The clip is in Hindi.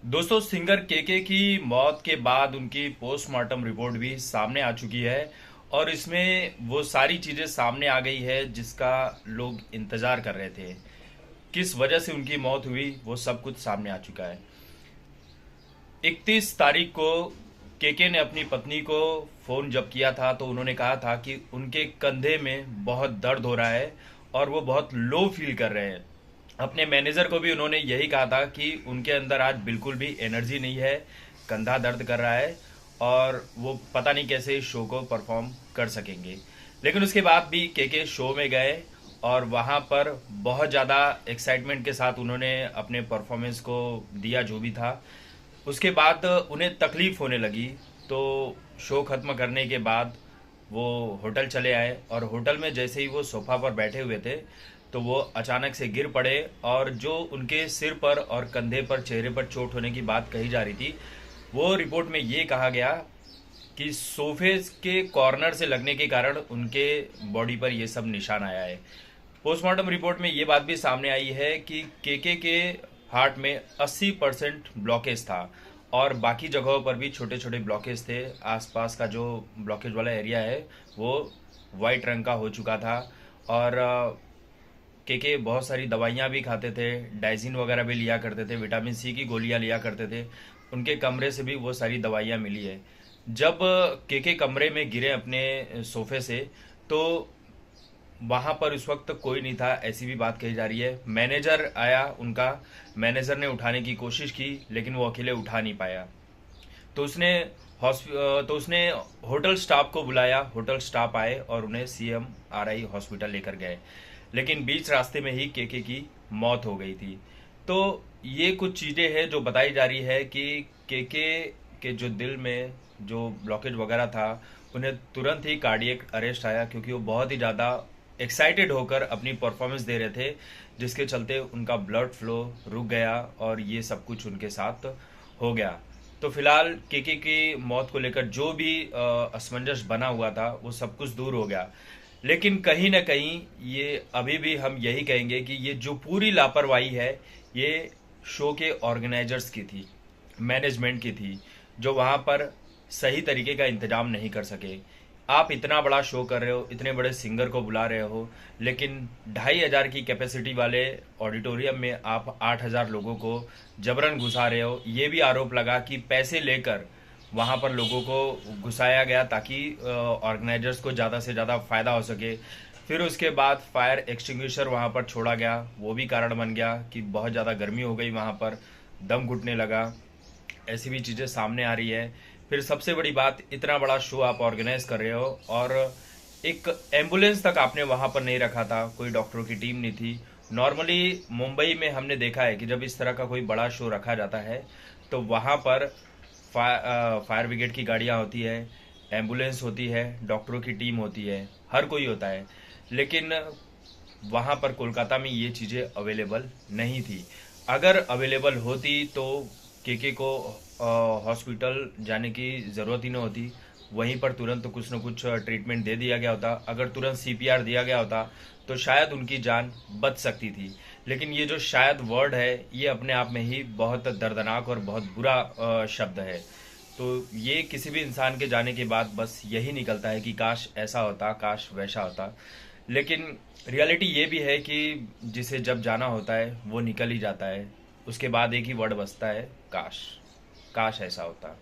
दोस्तों, सिंगर केके की मौत के बाद उनकी पोस्टमार्टम रिपोर्ट भी सामने आ चुकी है और इसमें वो सारी चीज़ें सामने आ गई है जिसका लोग इंतज़ार कर रहे थे। किस वजह से उनकी मौत हुई वो सब कुछ सामने आ चुका है। 31 तारीख को केके ने अपनी पत्नी को फ़ोन जब किया था तो उन्होंने कहा था कि उनके कंधे में बहुत दर्द हो रहा है और वो बहुत लो फील कर रहे हैं। अपने मैनेजर को भी उन्होंने यही कहा था कि उनके अंदर आज बिल्कुल भी एनर्जी नहीं है, कंधा दर्द कर रहा है और वो पता नहीं कैसे इस शो को परफॉर्म कर सकेंगे। लेकिन उसके बाद भी केके शो में गए और वहाँ पर बहुत ज़्यादा एक्साइटमेंट के साथ उन्होंने अपने परफॉर्मेंस को दिया जो भी था। उसके बाद उन्हें तकलीफ होने लगी तो शो खत्म करने के बाद वो होटल चले आए और होटल में जैसे ही वो सोफा पर बैठे हुए थे तो वो अचानक से गिर पड़े और जो उनके सिर पर और कंधे पर चेहरे पर चोट होने की बात कही जा रही थी वो रिपोर्ट में ये कहा गया कि सोफे के कॉर्नर से लगने के कारण उनके बॉडी पर ये सब निशान आया है। पोस्टमार्टम रिपोर्ट में ये बात भी सामने आई है कि केके के हार्ट में 80% ब्लॉकेज था और बाकी जगहों पर भी छोटे छोटे ब्लॉकेज थे। आसपास का जो ब्लॉकेज वाला एरिया है वो वाइट रंग का हो चुका था और केके बहुत सारी दवाइयाँ भी खाते थे, डाइजिन वगैरह भी लिया करते थे, विटामिन सी की गोलियाँ लिया करते थे। उनके कमरे से भी वो सारी दवाइयाँ मिली है। जब केके कमरे में गिरे अपने सोफे से तो वहां पर उस वक्त कोई नहीं था, ऐसी भी बात कही जा रही है। मैनेजर आया उनका, मैनेजर ने उठाने की कोशिश की लेकिन वो अकेले उठा नहीं पाया। तो उसने तो उसने होटल स्टाफ को बुलाया, होटल स्टाफ आए और उन्हें CMRI हॉस्पिटल लेकर गए। लेकिन बीच रास्ते में ही केके की मौत हो गई थी। तो ये कुछ चीज़ें हैं जो बताई जा रही है कि केके के जो दिल में जो ब्लॉकेज वगैरह था उन्हें तुरंत ही कार्डियक अरेस्ट आया क्योंकि वो बहुत ही ज़्यादा एक्साइटेड होकर अपनी परफॉर्मेंस दे रहे थे, जिसके चलते उनका ब्लड फ्लो रुक गया और ये सब कुछ उनके साथ हो गया। तो फिलहाल केके की मौत को लेकर जो भी असमंजस बना हुआ था वो सब कुछ दूर हो गया। लेकिन कहीं ना कहीं ये अभी भी हम यही कहेंगे कि ये जो पूरी लापरवाही है ये शो के ऑर्गेनाइजर्स की थी, मैनेजमेंट की थी, जो वहाँ पर सही तरीके का इंतजाम नहीं कर सके। आप इतना बड़ा शो कर रहे हो, इतने बड़े सिंगर को बुला रहे हो, लेकिन 2,500 की कैपेसिटी वाले ऑडिटोरियम में आप 8,000 लोगों को जबरन घुसा रहे हो। ये भी आरोप लगा कि पैसे लेकर वहाँ पर लोगों को घुसाया गया ताकि ऑर्गेनाइजर्स को ज़्यादा से ज़्यादा फ़ायदा हो सके। फिर उसके बाद फायर एक्सटिंग्विशर वहाँ पर छोड़ा गया, वो भी कारण बन गया कि बहुत ज़्यादा गर्मी हो गई, वहाँ पर दम घुटने लगा। ऐसी भी चीज़ें सामने आ रही है। फिर सबसे बड़ी बात, इतना बड़ा शो आप ऑर्गेनाइज कर रहे हो और एक एम्बुलेंस तक आपने वहाँ पर नहीं रखा था, कोई डॉक्टरों की टीम नहीं थी। नॉर्मली मुंबई में हमने देखा है कि जब इस तरह का कोई बड़ा शो रखा जाता है तो वहाँ पर फायर ब्रिगेड की गाड़ियाँ होती है, एम्बुलेंस होती है, डॉक्टरों की टीम होती है, हर कोई होता है। लेकिन वहाँ पर कोलकाता में ये चीज़ें अवेलेबल नहीं थी। अगर अवेलेबल होती तो केके को हॉस्पिटल जाने की ज़रूरत ही नहीं होती, वहीं पर तुरंत कुछ न कुछ ट्रीटमेंट दे दिया गया होता। अगर तुरंत CPR दिया गया होता तो शायद उनकी जान बच सकती थी। लेकिन ये जो शायद वर्ड है ये अपने आप में ही बहुत दर्दनाक और बहुत बुरा शब्द है। तो ये किसी भी इंसान के जाने के बाद बस यही निकलता है कि काश ऐसा होता, काश वैसा होता। लेकिन रियलिटी ये भी है कि जिसे जब जाना होता है वो निकल ही जाता है, उसके बाद एक ही वर्ड बचता है, काश। काश ऐसा होता।